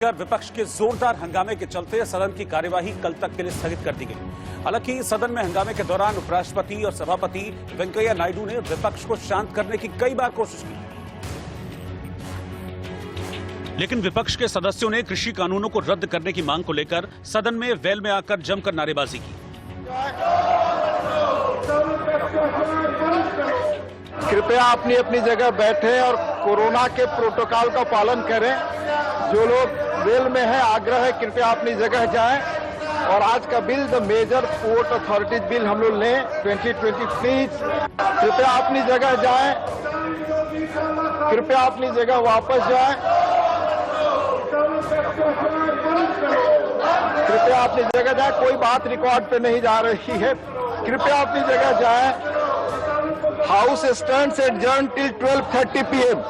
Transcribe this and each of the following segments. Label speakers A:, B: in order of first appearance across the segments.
A: विपक्ष के जोरदार हंगामे के चलते सदन की कार्यवाही कल तक के लिए स्थगित कर दी गई। हालांकि सदन में हंगामे के दौरान उपराष्ट्रपति और सभापति वेंकैया नायडू ने विपक्ष को शांत करने की कई बार कोशिश की, लेकिन विपक्ष के सदस्यों ने कृषि कानूनों को रद्द करने की मांग को लेकर सदन में वेल में आकर जमकर नारेबाजी की।
B: कृपया अपनी अपनी जगह बैठे और कोरोना के प्रोटोकॉल का पालन करें। जो लोग वेल में है, आग्रह है कृपया अपनी जगह जाएं। और आज का bill the major port authorities bill हम लोग लें 2020 प्लीज। कृपया अपनी जगह जाएं, कृपया अपनी जगह वापस जाएं, कृपया अपनी जगह जाएं। कोई बात रिकॉर्ड पे नहीं जा रही है, कृपया अपनी जगह जाएं। House stands adjourn till 12:30 PM।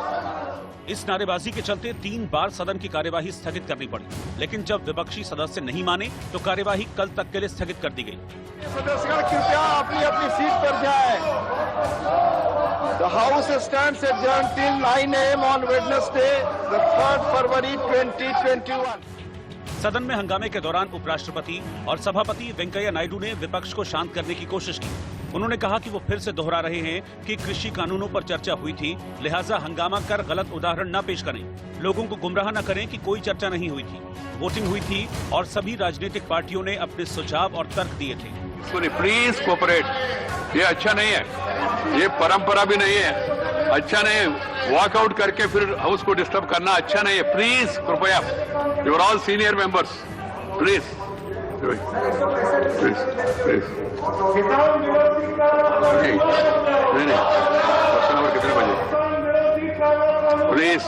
A: इस नारेबाजी के चलते 3 बार सदन की कार्यवाही स्थगित करनी पड़ी, लेकिन जब विपक्षी सदस्य नहीं माने तो कार्यवाही कल तक के लिए स्थगित कर दी गई।
B: सदस्यगण कृपया अपनी अपनी सीट पर जाएं। The house stands adjourn till 9 AM on Wednesday the 3rd फरवरी 2021।
A: सदन में हंगामे के दौरान उपराष्ट्रपति और सभापति वेंकैया नायडू ने विपक्ष को शांत करने की कोशिश की। उन्होंने कहा कि वो फिर से दोहरा रहे हैं कि कृषि कानूनों पर चर्चा हुई थी, लिहाजा हंगामा कर गलत उदाहरण न पेश करें, लोगों को गुमराह न करें कि कोई चर्चा नहीं हुई थी। वोटिंग हुई थी और सभी राजनीतिक पार्टियों ने अपने सुझाव और तर्क दिए थे।
C: प्लीज कोऑपरेट, ये अच्छा नहीं है, ये परंपरा भी नहीं है, अच्छा नहीं है। वॉकआउट करके फिर हाउस को डिस्टर्ब करना अच्छा नहीं है। प्लीज कृपया, you are all senior members, please please please. नहीं, क्वेश्चन नंबर कितने बजे? Please,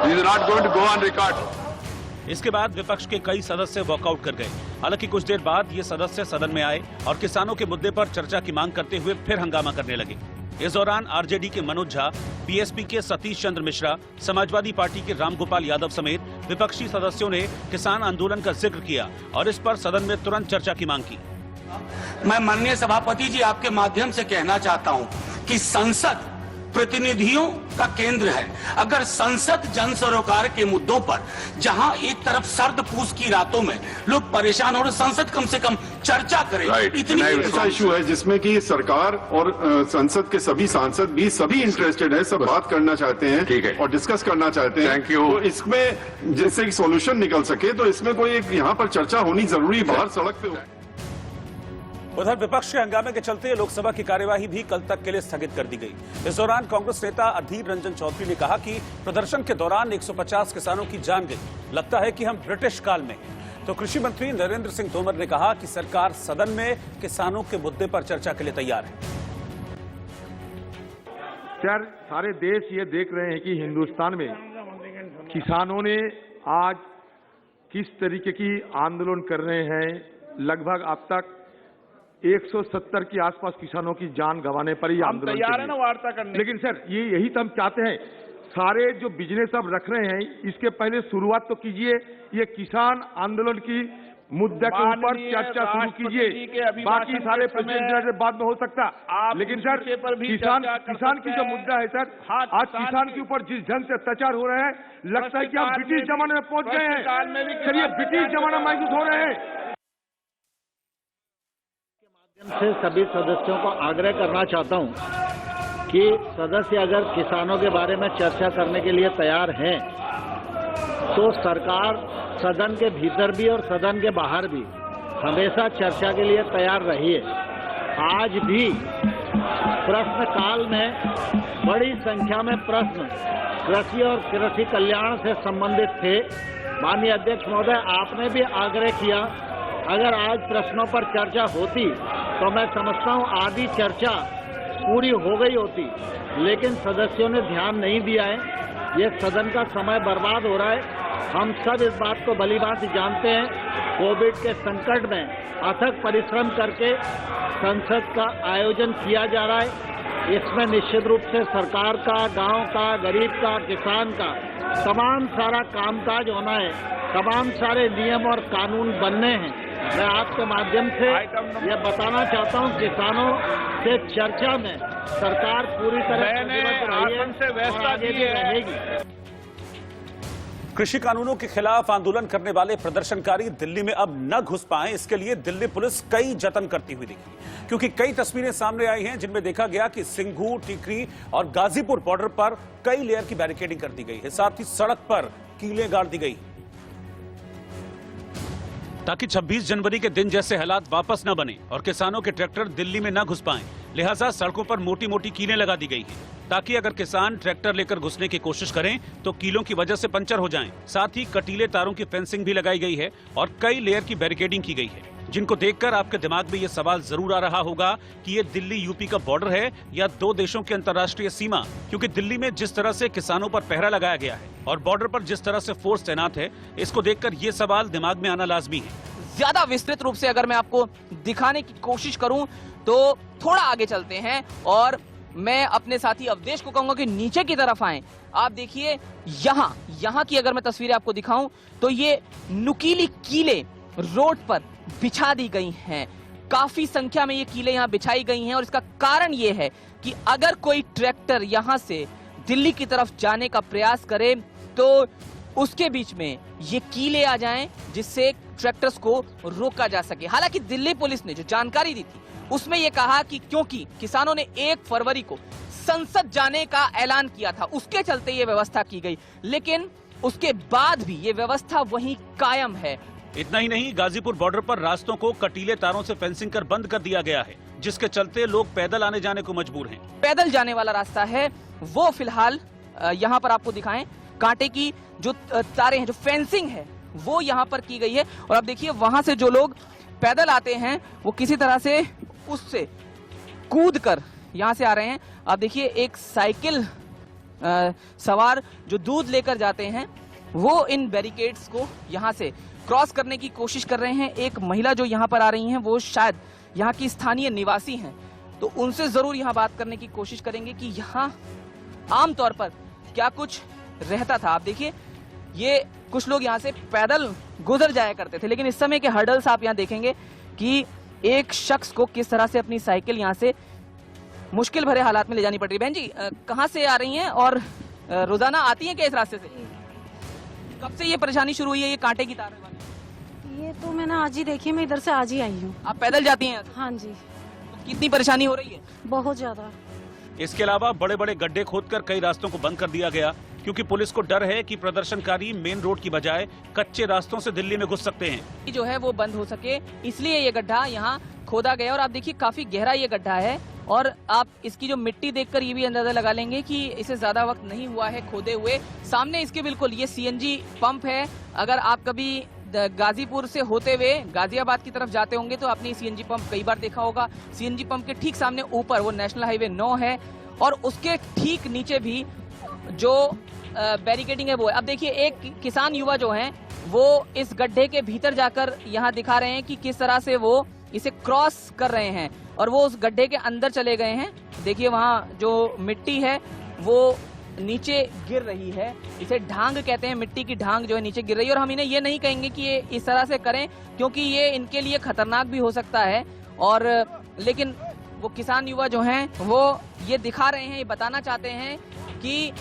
C: this is not going to go on record.
A: इसके बाद विपक्ष के कई सदस्य वॉकआउट कर गए। हालांकि कुछ देर बाद ये सदस्य सदन में आए और किसानों के मुद्दे पर चर्चा की मांग करते हुए फिर हंगामा करने लगे। इस दौरान आरजेडी के मनोज झा, बीएसपी के सतीश चंद्र मिश्रा, समाजवादी पार्टी के रामगोपाल यादव समेत विपक्षी सदस्यों ने किसान आंदोलन का जिक्र किया और इस पर सदन में तुरंत चर्चा की मांग की।
D: मैं माननीय सभापति जी आपके माध्यम से कहना चाहता हूं कि संसद प्रतिनिधियों का केंद्र है। अगर संसद जन सरोकार के मुद्दों पर जहां एक तरफ सर्द पूस की रातों में लोग परेशान हो रहे, संसद कम से कम चर्चा करे।
E: इतनी ऐसा इशू है जिसमें कि सरकार और संसद के सभी सांसद भी सभी इंटरेस्टेड है, सब बात करना चाहते हैं,
C: ठीक है,
E: और डिस्कस करना चाहते हैं।
C: Thank you.
E: तो इसमें जिससे सोल्यूशन निकल सके तो इसमें कोई एक यहाँ पर चर्चा होनी जरूरी, बाहर सड़क पे।
A: उधर विपक्ष के हंगामे के चलते लोकसभा की कार्यवाही भी कल तक के लिए स्थगित कर दी गई। इस दौरान कांग्रेस नेता अधीर रंजन चौधरी ने कहा कि प्रदर्शन के दौरान 150 किसानों की जान गई, लगता है कि हम ब्रिटिश काल में हैं। तो कृषि मंत्री नरेंद्र सिंह तोमर ने कहा कि सरकार सदन में किसानों के मुद्दे पर चर्चा के लिए तैयार है।
F: सर, सारे देश ये देख रहे हैं कि हिंदुस्तान में किसानों ने आज किस तरीके की आंदोलन कर रहे हैं। लगभग अब तक 170 के आसपास किसानों की जान गंवाने पर ही आंदोलन तैयार है ना वार्ता करने। लेकिन सर यही तो हम चाहते हैं, सारे जो बिजनेस अब रख रहे हैं इसके पहले शुरुआत तो कीजिए, ये किसान आंदोलन की मुद्दे के ऊपर चर्चा शुरू कीजिए। बाकी सारे प्रेसिडेंट बाद में हो सकता, लेकिन सर किसान की जो मुद्दा है सर, आज किसान के ऊपर जिस ढंग से अत्याचार हो रहे हैं, लगता है कि हम ब्रिटिश जमाने में पहुंच गए हैं। सर ये ब्रिटिश जमाना महसूस हो रहे हैं।
G: से सभी सदस्यों को आग्रह करना चाहता हूं कि सदस्य अगर किसानों के बारे में चर्चा करने के लिए तैयार हैं तो सरकार सदन के भीतर भी और सदन के बाहर भी हमेशा चर्चा के लिए तैयार रही है। आज भी प्रश्नकाल में बड़ी संख्या में प्रश्न कृषि और कृषि कल्याण से संबंधित थे। माननीय अध्यक्ष महोदय, आपने भी आग्रह किया, अगर आज प्रश्नों पर चर्चा होती तो मैं समझता हूं आधी चर्चा पूरी हो गई होती, लेकिन सदस्यों ने ध्यान नहीं दिया है। ये सदन का समय बर्बाद हो रहा है। हम सब इस बात को भलीभांति जानते हैं। कोविड के संकट में अथक परिश्रम करके संसद का आयोजन किया जा रहा है। इसमें निश्चित रूप से सरकार का, गांव का, गरीब का, किसान का तमाम सारा कामकाज होना है, तमाम सारे नियम और कानून बनने हैं। मैं आपके माध्यम से ये बताना चाहता हूं, किसानों से चर्चा में सरकार पूरी तरह से रहेगी।
A: कृषि कानूनों के खिलाफ आंदोलन करने वाले प्रदर्शनकारी दिल्ली में अब न घुस पाएं, इसके लिए दिल्ली पुलिस कई जतन करती हुई दिखी, क्योंकि कई तस्वीरें सामने आई हैं जिनमें देखा गया कि सिंघू, टिकरी और गाजीपुर बॉर्डर पर कई लेयर की बैरिकेडिंग कर दी गई है। साथ ही सड़क पर कीलें गाड़ दी गई ताकि 26 जनवरी के दिन जैसे हालात वापस न बने और किसानों के ट्रैक्टर दिल्ली में न घुस पाएं। लिहाजा सड़कों पर मोटी मोटी कीलें लगा दी गई हैं ताकि अगर किसान ट्रैक्टर लेकर घुसने की कोशिश करें तो कीलों की वजह से पंचर हो जाएं। साथ ही कटीले तारों की फेंसिंग भी लगाई गई है और कई लेयर की बैरिकेडिंग की गई है, जिनको देखकर आपके दिमाग में ये सवाल जरूर आ रहा होगा कि ये दिल्ली यूपी का बॉर्डर है या दो देशों की अंतर्राष्ट्रीय सीमा, क्योंकि दिल्ली में जिस तरह से किसानों पर पहरा लगाया गया है और बॉर्डर पर जिस तरह से फोर्स तैनात है, इसको देखकर ये सवाल दिमाग में आना लाजमी है।
H: ज्यादा विस्तृत रूप से अगर मैं आपको दिखाने की कोशिश करूं तो थोड़ा आगे चलते हैं और मैं अपने साथी अवधेश को कहूंगा कि नीचे की तरफ आएं। आप देखिए यहाँ की अगर मैं तस्वीरें आपको दिखाऊं तो ये नुकीली कीलें रोड पर बिछा दी गई हैं। काफी संख्या में ये कीलें यहाँ बिछाई गई हैं और इसका कारण ये है कि अगर कोई ट्रैक्टर यहाँ से दिल्ली की तरफ जाने का प्रयास करे तो उसके बीच में ये कीलें आ जाएं जिससे ट्रैक्टर्स को रोका जा सके। हालांकि दिल्ली पुलिस ने जो जानकारी दी थी उसमें यह कहा कि क्योंकि किसानों ने 1 फरवरी को संसद जाने का ऐलान किया था, उसके चलते ये व्यवस्था की गई, लेकिन उसके बाद भी ये व्यवस्था वहीं कायम है।
A: इतना ही नहीं, गाजीपुर बॉर्डर पर रास्तों को कटीले तारों से फेंसिंग कर बंद कर दिया गया है, जिसके चलते लोग पैदल आने जाने को मजबूर हैं।
H: पैदल जाने वाला रास्ता है वो फिलहाल यहाँ पर आपको दिखाएं, कांटे की जो तारें हैं, जो फेंसिंग है वो यहाँ पर की गई है और अब देखिए वहां से जो लोग पैदल आते हैं वो किसी तरह से उससे कूद कर यहाँ से आ रहे हैं। आप देखिए एक साइकिल सवार जो दूध लेकर जाते हैं वो इन बैरिकेड्स को यहाँ से क्रॉस करने की कोशिश कर रहे हैं। एक महिला जो यहाँ पर आ रही हैं वो शायद यहाँ की स्थानीय निवासी हैं, तो उनसे जरूर यहाँ बात करने की कोशिश करेंगे कि यहाँ आमतौर पर क्या कुछ रहता था। आप देखिए ये कुछ लोग यहाँ से पैदल गुजर जाया करते थे, लेकिन इस समय के हर्डल्स आप यहाँ देखेंगे कि एक शख्स को किस तरह से अपनी साइकिल यहाँ से मुश्किल भरे हालात में ले जानी पड़ रही है। बहन जी कहाँ से आ रही हैं और रोजाना आती हैं क्या इस रास्ते से? कब से ये परेशानी शुरू हुई है, ये कांटे की तार वाली?
I: ये तो मैंने आज ही देखी, मैं इधर से आज ही आई हूँ।
H: आप पैदल जाती हैं?
I: हाँ जी।
H: तो कितनी परेशानी हो रही है?
I: बहुत ज्यादा।
A: इसके अलावा बड़े बड़े गड्ढे खोदकर कई रास्तों को बंद कर दिया गया, क्योंकि पुलिस को डर है कि प्रदर्शनकारी मेन रोड की बजाय कच्चे रास्तों से दिल्ली में घुस सकते हैं।
H: जो है वो बंद हो सके इसलिए ये गड्ढा यहाँ खोदा गया और आप देखिए काफी गहरा ये गड्ढा है और आप इसकी जो मिट्टी देखकर ये भी अंदाजा लगा लेंगे कि इसे ज्यादा वक्त नहीं हुआ है खोदे हुए। सामने इसके बिल्कुल ये सीएनजी पंप है। अगर आप कभी गाजीपुर से होते हुए गाजियाबाद की तरफ जाते होंगे तो आपने सीएनजी पंप कई बार देखा होगा। सीएनजी पंप के ठीक सामने ऊपर वो नेशनल हाईवे 9 है और उसके ठीक नीचे भी जो बैरिकेडिंग है वो है। अब देखिए एक किसान युवा जो हैं वो इस गड्ढे के भीतर जाकर यहाँ दिखा रहे हैं कि किस तरह से वो इसे क्रॉस कर रहे हैं और वो उस गड्ढे के अंदर चले गए हैं। देखिए वहाँ जो मिट्टी है वो नीचे गिर रही है, इसे ढांग कहते हैं, मिट्टी की ढांग जो है नीचे गिर रही है और हम इन्हें ये नहीं कहेंगे कि ये इस तरह से करें क्योंकि ये इनके लिए खतरनाक भी हो सकता है। और लेकिन वो किसान युवा जो हैं वो ये दिखा रहे हैं, ये बताना चाहते हैं कि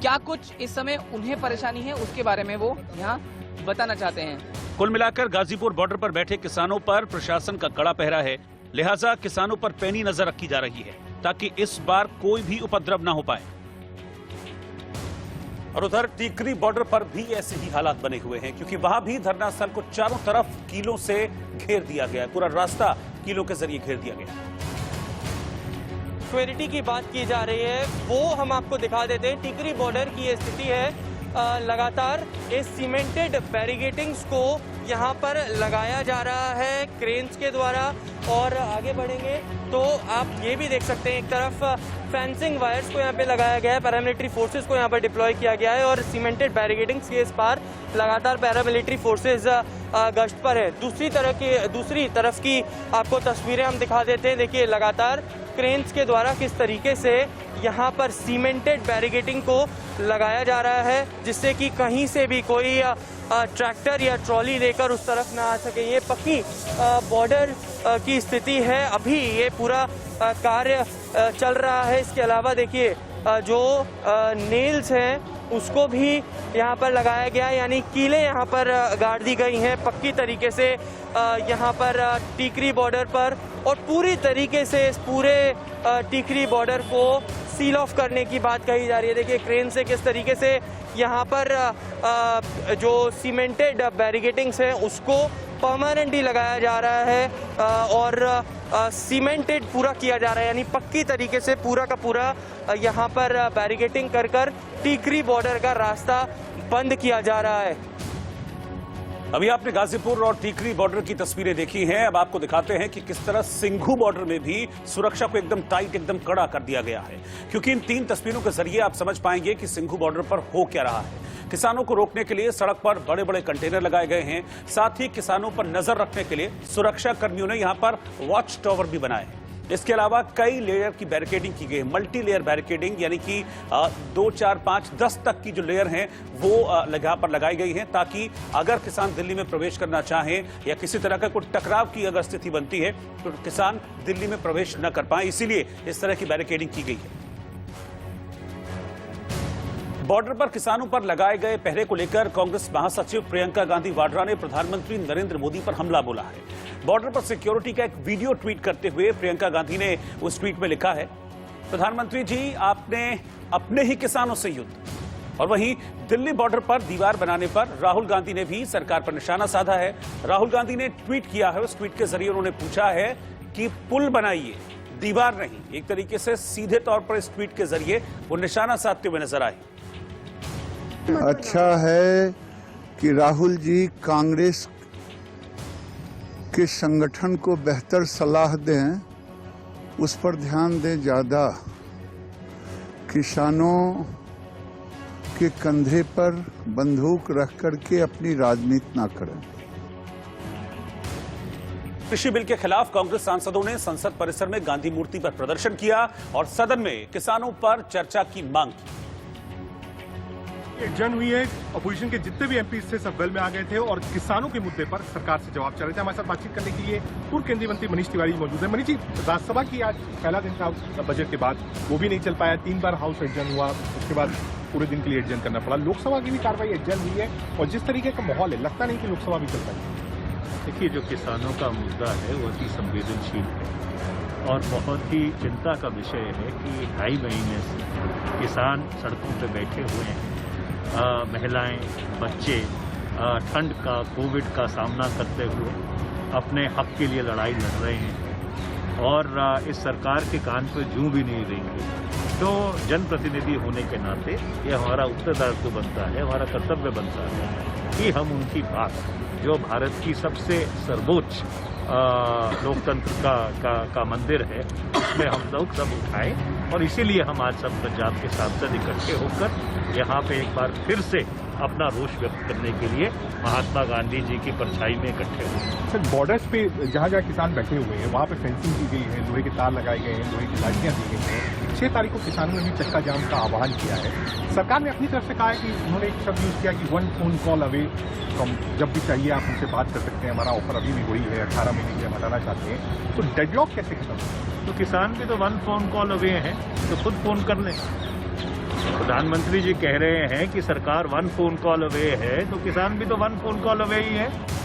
H: क्या कुछ इस समय उन्हें परेशानी है, उसके बारे में वो यहाँ बताना चाहते हैं।
A: कुल मिलाकर गाजीपुर बॉर्डर पर बैठे किसानों पर प्रशासन का कड़ा पहरा है, लिहाजा किसानों पर पैनी नजर रखी जा रही है ताकि इस बार कोई भी उपद्रव न हो पाए। और उधर टिकरी बॉर्डर पर भी ऐसे ही हालात बने हुए हैं, क्योंकि वहां भी धरना स्थल को चारों तरफ कीलों से घेर दिया गया है। पूरा रास्ता कीलों के जरिए घेर दिया गया।
J: सिक्योरिटी की बात की जा रही है वो हम आपको दिखा देते हैं। टिकरी बॉर्डर की ये स्थिति है, लगातार इस सीमेंटेड बैरिकेडिंग्स को यहाँ पर लगाया जा रहा है क्रेन्स के द्वारा। और आगे बढ़ेंगे तो आप ये भी देख सकते हैं, एक तरफ फेंसिंग वायर्स को यहाँ पे लगाया गया है, पैरामिलिट्री फोर्सेस को यहाँ पर डिप्लॉय किया गया है और सीमेंटेड बैरिकेडिंग्स के इस पार लगातार पैरामिलिट्री फोर्सेस गश्त पर है। दूसरी तरफ की आपको तस्वीरें हम दिखा देते हैं। देखिए लगातार क्रेन्स के द्वारा किस तरीके से यहाँ पर सीमेंटेड बैरिकेडिंग को लगाया जा रहा है जिससे कि कहीं से भी कोई ट्रैक्टर या ट्रॉली लेकर उस तरफ ना आ सके। ये पक्की बॉर्डर की स्थिति है, अभी ये पूरा कार्य चल रहा है। इसके अलावा देखिए जो नेल्स हैं उसको भी यहाँ पर लगाया गया, यानी कीलें यहाँ पर गाड़ दी गई हैं पक्की तरीके से यहाँ पर टीकरी बॉर्डर पर, और पूरी तरीके से इस पूरे टीकरी बॉर्डर को सील ऑफ करने की बात कही जा रही है। देखिए क्रेन से किस तरीके से यहाँ पर जो सीमेंटेड बैरिकेटिंग्स हैं उसको परमानेंटली लगाया जा रहा है और सीमेंटेड पूरा किया जा रहा है, यानी पक्की तरीके से पूरा का पूरा यहाँ पर बैरिकेटिंग कर कर टीकरी बॉर्डर का रास्ता बंद किया जा रहा है।
A: अभी आपने गाजीपुर और टीकरी बॉर्डर की तस्वीरें देखी हैं। अब आपको दिखाते हैं कि किस तरह सिंघू बॉर्डर में भी सुरक्षा को एकदम टाइट, एकदम कड़ा कर दिया गया है, क्योंकि इन 3 तस्वीरों के जरिए आप समझ पाएंगे कि सिंघू बॉर्डर पर हो क्या रहा है। किसानों को रोकने के लिए सड़क पर बड़े बड़े कंटेनर लगाए गए हैं, साथ ही किसानों पर नजर रखने के लिए सुरक्षा कर्मियों ने यहां पर वॉच टावर भी बनाए हैं। इसके अलावा कई लेयर की बैरिकेडिंग की गई है, मल्टी लेयर बैरिकेडिंग, यानी कि 2, 4, 5, 10 तक की जो लेयर हैं वो यहाँ पर लगाई गई हैं, ताकि अगर किसान दिल्ली में प्रवेश करना चाहें या किसी तरह का कोई टकराव की अगर स्थिति बनती है तो किसान दिल्ली में प्रवेश न कर पाए, इसीलिए इस तरह की बैरिकेडिंग की गई है। बॉर्डर पर किसानों पर लगाए गए पहरे को लेकर कांग्रेस महासचिव प्रियंका गांधी वाड्रा ने प्रधानमंत्री नरेंद्र मोदी पर हमला बोला है। बॉर्डर पर सिक्योरिटी का एक वीडियो ट्वीट करते हुए प्रियंका गांधी ने उस ट्वीट में लिखा है, प्रधानमंत्री जी आपने अपने ही किसानों से युद्ध। और वहीं दिल्ली बॉर्डर पर दीवार बनाने पर राहुल गांधी ने भी सरकार पर निशाना साधा है। राहुल गांधी ने ट्वीट किया है, उस ट्वीट के जरिए उन्होंने पूछा है कि पुल बनाइए, दीवार नहीं। एक तरीके से सीधे तौर पर इस ट्वीट के जरिए वो निशाना साधते हुए नजर आए।
K: अच्छा है कि राहुल जी कांग्रेस के संगठन को बेहतर सलाह दें, उस पर ध्यान दें ज्यादा। किसानों के कंधे पर बंदूक रख करके अपनी राजनीति ना करें।
A: कृषि बिल के खिलाफ कांग्रेस सांसदों ने संसद परिसर में गांधी मूर्ति पर प्रदर्शन किया और सदन में किसानों पर चर्चा की मांग की।
L: जन हुई है, अपोजिशन के जितने भी एमपी थे सब वेल में आ गए थे और किसानों के मुद्दे पर सरकार से जवाब चाह रहे थे। हमारे साथ बातचीत करने के लिए पूर्व केंद्रीय मंत्री मनीष तिवारी मौजूद है। मनीष जी, राज्यसभा की आज पहला दिन था बजट के बाद, वो भी नहीं चल पाया, 3 बार हाउस एडजर्न हुआ, उसके बाद पूरे दिन के लिए एडजर्न करना पड़ा। लोकसभा की भी कार्रवाई एडजर्न हुई है और जिस तरीके का माहौल है, लगता नहीं कि लोकसभा भी चल पाएगी।
M: देखिए, जो किसानों का मुद्दा है वो अति संवेदनशील है और बहुत ही चिंता का विषय है कि 2.5 महीने से किसान सड़कों पर बैठे हुए हैं। महिलाएं, बच्चे ठंड का, कोविड का सामना करते हुए अपने हक के लिए लड़ाई लड़ रहे हैं और इस सरकार के कान पर जूं भी नहीं रही है। तो जनप्रतिनिधि होने के नाते ये हमारा उत्तरदायित्व बनता है, हमारा कर्तव्य बनता है कि हम उनकी बात, जो भारत की सबसे सर्वोच्च लोकतंत्र का मंदिर है, उसमें हम लोग सब उठाएं। और इसीलिए हम आज सब पंजाब के सांसद इकट्ठे होकर यहाँ पे एक बार फिर से अपना रोष व्यक्त करने के लिए महात्मा गांधी जी की परछाई में इकट्ठे हुए।
L: सर, बॉर्डर्स पे जहाँ जहाँ किसान बैठे हुए हैं वहाँ पे फेंसिंग की गई है, लोहे के तार लगाए गए हैं, लोहे की लाठियाँ दी गई हैं। 6 तारीख को किसानों ने भी चक्का जाम का आह्वान किया है। सरकार ने अपनी तरफ से कहा है कि उन्होंने एक शब्द यूज किया कि 1 फोन कॉल अवे फ्रॉम, जब भी चाहिए आप उनसे बात कर सकते हैं, हमारा ऑफर अभी भी वही है, 18 महीने के लिए हटाना चाहते हैं। तो डेडलॉक कैसे खत्म?
M: तो किसान भी तो 1 फोन कॉल अवे हैं, तो खुद फोन कर लें। प्रधानमंत्री जी कह रहे हैं कि सरकार 1 फोन कॉल अवे है, तो किसान भी तो 1 फोन कॉल अवे ही है।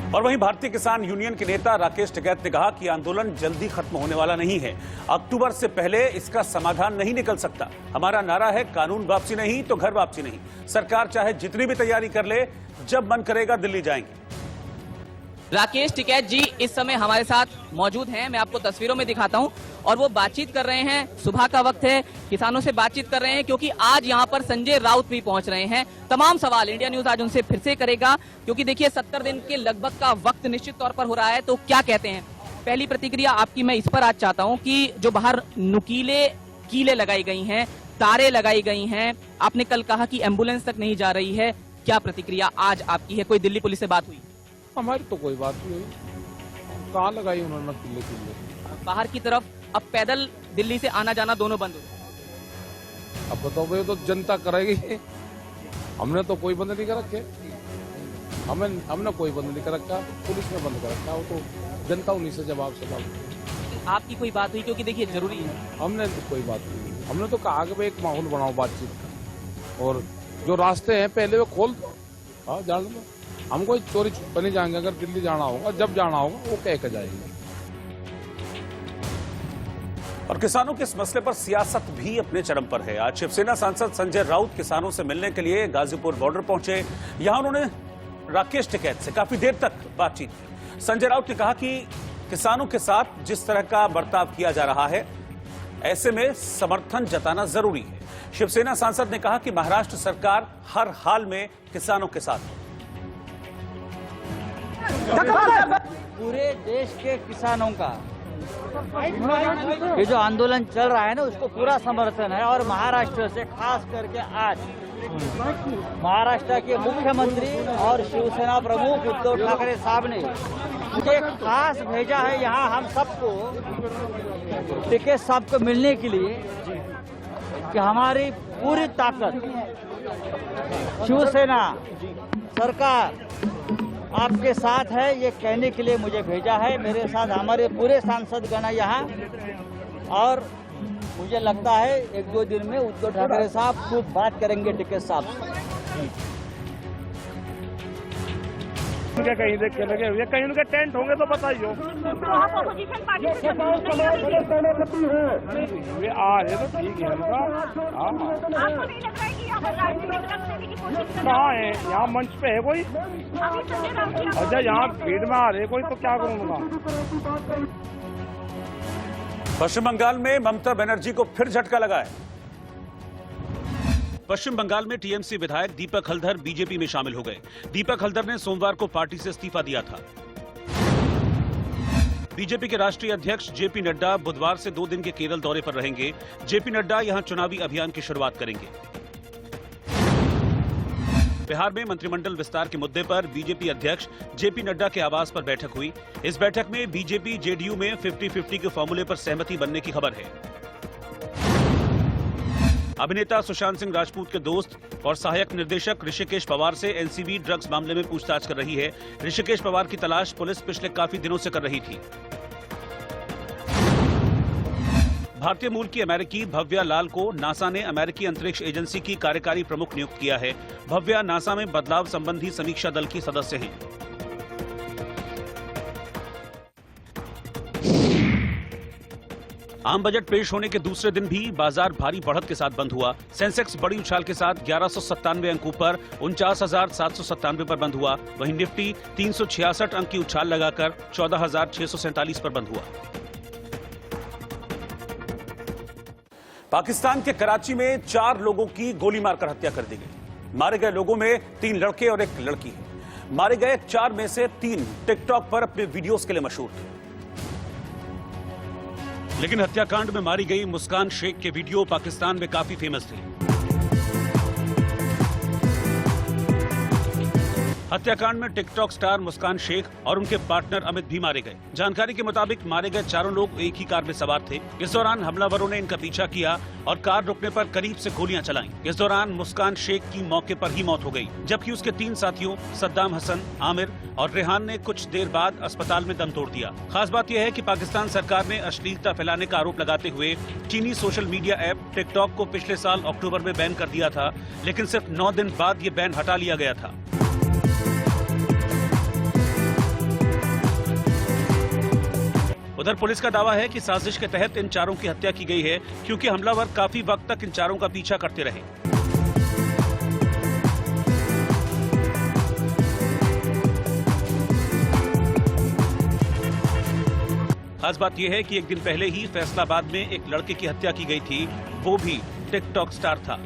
A: और वहीं भारतीय किसान यूनियन के नेता राकेश टिकैत ने कहा कि आंदोलन जल्दी खत्म होने वाला नहीं है, अक्टूबर से पहले इसका समाधान नहीं निकल सकता। हमारा नारा है, कानून वापसी नहीं तो घर वापसी नहीं। सरकार चाहे जितनी भी तैयारी कर ले, जब मन करेगा दिल्ली जाएंगे।
H: राकेश टिकैत जी इस समय हमारे साथ मौजूद हैं, मैं आपको तस्वीरों में दिखाता हूं, और वो बातचीत कर रहे हैं। सुबह का वक्त है, किसानों से बातचीत कर रहे हैं, क्योंकि आज यहां पर संजय राउत भी पहुंच रहे हैं। तमाम सवाल इंडिया न्यूज आज उनसे फिर से करेगा, क्योंकि देखिए 70 दिन के लगभग का वक्त निश्चित तौर पर हो रहा है। तो क्या कहते हैं, पहली प्रतिक्रिया आपकी मैं इस पर आज चाहता हूँ कि जो बाहर नुकीले कीलें लगाई गई हैं, तारे लगाई गई हैं, आपने कल कहा कि एम्बुलेंस तक नहीं जा रही है, क्या प्रतिक्रिया आज आपकी है? कोई दिल्ली पुलिस से बात हुई?
N: हमारी तो कोई बात नहीं हुई। कहाँ लगाई उन्होंने किले?
H: बाहर की तरफ अब पैदल दिल्ली से आना जाना दोनों बंद हो।
N: अब बताओ भाई, तो जनता करेगी, हमने तो कोई बंद नहीं कर रखे, हमने कोई बंद नहीं कर रखा, पुलिस ने बंद कर रखा, वो तो जनता उन्हीं से जवाब सवाल।
H: आपकी कोई बात हुई? क्योंकि देखिए जरूरी है।
N: हमने तो कोई बात नहीं, हमने तो कहा कि भाई एक माहौल बनाओ बातचीत का। और जो रास्ते हैं पहले वो खोल दो। हाँ, जान लो, हम कोई चोरी छुपे नहीं जाएंगे। अगर दिल्ली जाना होगा, जब जाना होगा वो कह के जाएंगे।
A: और किसानों के इस मसले पर सियासत भी अपने चरम पर है। आज शिवसेना सांसद संजय राउत किसानों से मिलने के लिए गाजीपुर बॉर्डर पहुंचे। यहां उन्होंने राकेश टिकैत से काफी देर तक बातचीत की। संजय राउत ने कहा कि किसानों के साथ जिस तरह का बर्ताव किया जा रहा है, ऐसे में समर्थन जताना जरूरी है। शिवसेना सांसद ने कहा कि महाराष्ट्र सरकार हर हाल में किसानों के साथ है।
G: पूरे देश के किसानों का ये जो आंदोलन चल रहा है ना, उसको पूरा समर्थन है। और महाराष्ट्र से खास करके आज महाराष्ट्र के मुख्यमंत्री और शिवसेना प्रमुख उद्धव ठाकरे साहब ने मुझे खास भेजा है यहाँ हम सबको, टिकैत साहब को मिलने के लिए, कि हमारी पूरी ताकत शिवसेना सरकार आपके साथ है, ये कहने के लिए मुझे भेजा है। मेरे साथ हमारे पूरे सांसद गण यहाँ, और मुझे लगता है 1-2 दिन में उद्धव ठाकरे साहब खूब बात करेंगे टिकैत साहब
F: से। कहीं देख के लगे हुए, कहीं उनके टेंट होंगे तो बताइए। वे आ रहे तो ठीक है उनका। कहाँ है? यहाँ मंच पे है कोई? अच्छा, यहाँ भीड़ में आ रहे कोई तो क्या करूँगा।
A: पश्चिम बंगाल में ममता बनर्जी को फिर झटका लगा है। पश्चिम बंगाल में टीएमसी विधायक दीपक हल्दर बीजेपी में शामिल हो गए। दीपक हल्दर ने सोमवार को पार्टी से इस्तीफा दिया था। बीजेपी के राष्ट्रीय अध्यक्ष जेपी नड्डा बुधवार से 2 दिन के केरल दौरे पर रहेंगे। जेपी नड्डा यहां चुनावी अभियान की शुरुआत करेंगे। बिहार में मंत्रिमंडल विस्तार के मुद्दे पर बीजेपी अध्यक्ष जेपी नड्डा के आवास पर बैठक हुई। इस बैठक में बीजेपी जेडीयू में 50-50 के फॉर्मूले पर सहमति बनने की खबर है। अभिनेता सुशांत सिंह राजपूत के दोस्त और सहायक निर्देशक ऋषिकेश पवार से एनसीबी ड्रग्स मामले में पूछताछ कर रही है। ऋषिकेश पवार की तलाश पुलिस पिछले काफी दिनों से कर रही थी। भारतीय मूल की अमेरिकी भव्या लाल को नासा ने अमेरिकी अंतरिक्ष एजेंसी की कार्यकारी प्रमुख नियुक्त किया है। भव्या नासा में बदलाव संबंधी समीक्षा दल की सदस्य हैं। आम बजट पेश होने के दूसरे दिन भी बाजार भारी बढ़त के साथ बंद हुआ। सेंसेक्स बड़ी उछाल के साथ 1197 अंकों पर 49,797 पर बंद हुआ। वहीं निफ्टी 366 अंक की उछाल लगाकर 14,647 पर बंद हुआ। पाकिस्तान के कराची में 4 लोगों की गोली मारकर हत्या कर दी गई। मारे गए लोगों में 3 लड़के और 1 लड़की है। मारे गए 4 में से 3 टिकटॉक पर अपने वीडियोस के लिए मशहूर थे। लेकिन हत्याकांड में मारी गई मुस्कान शेख के वीडियो पाकिस्तान में काफी फेमस थे। हत्याकांड में टिकटॉक स्टार मुस्कान शेख और उनके पार्टनर अमित भी मारे गए। जानकारी के मुताबिक मारे गए 4 लोग एक ही कार में सवार थे। इस दौरान हमलावरों ने इनका पीछा किया और कार रुकने पर करीब से गोलियां चलाईं। इस दौरान मुस्कान शेख की मौके पर ही मौत हो गई, जबकि उसके 3 साथियों सद्दाम हसन, आमिर और रेहान ने कुछ देर बाद अस्पताल में दम तोड़ दिया। खास बात यह है कि पाकिस्तान सरकार ने अश्लीलता फैलाने का आरोप लगाते हुए चीनी सोशल मीडिया ऐप टिकटॉक को पिछले साल अक्टूबर में बैन कर दिया था, लेकिन सिर्फ 9 दिन बाद ये बैन हटा लिया गया था। उधर पुलिस का दावा है कि साजिश के तहत इन 4 की हत्या की गई है, क्योंकि हमलावर काफी वक्त तक इन 4 का पीछा करते रहे। खास बात यह है कि एक दिन पहले ही फैसलाबाद में एक लड़के की हत्या की गई थी, वो भी टिकटॉक स्टार था।